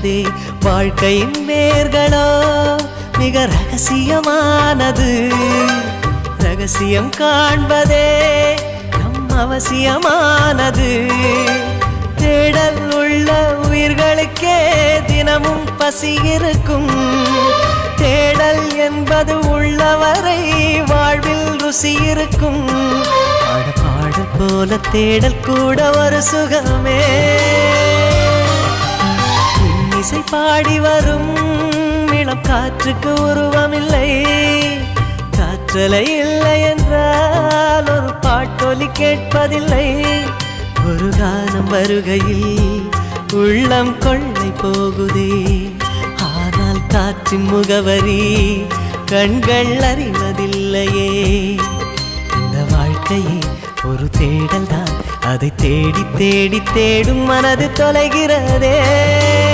போகுதே. வாழ்க்கையின் வேர்களோ மிக ரகசியமானது. ரகசியம் காண்பதே நம் அவசியமானது. தேடல் உள்ள உயிர்களுக்கே தினமும் பசி இருக்கும். தேடல் என்பது உள்ளவரை வாழ்வில் ருசி இருக்கும். பாடல் போல தேடல் கூட ஒரு சுகமே. இன்னிசை பாடி வரும் இளம் காற்றுக்கு உருவமில்லை. காற்றலை இல்லை என்றால் ஒரு பாட்டொலி கேட்பதில்லை. ஒரு கானம் வருகையில் உள்ளம் கொள்ளை போகுதே. ஆனால் காற்றின் முகவரி கண்கள் அறிவதில்லையே. இந்த வாழ்க்கையே ஒரு தேடல் தான். அதை தேடி தேடி தேடும் மனது தொலைகிறதே.